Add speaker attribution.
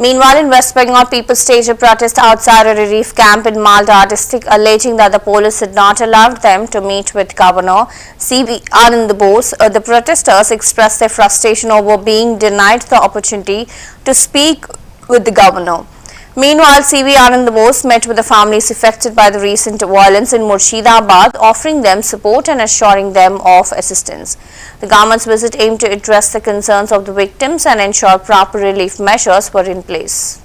Speaker 1: Meanwhile, in West Bengal, people staged a protest outside a relief camp in Malda district, alleging that the police had not allowed them to meet with Governor C.V. Anand Bose. The protesters expressed their frustration over being denied the opportunity to speak with the governor. Meanwhile, C.V. Anand Bose met with the families affected by the recent violence in Murshidabad, offering them support and assuring them of assistance. The government's visit aimed to address the concerns of the victims and ensure proper relief measures were in place.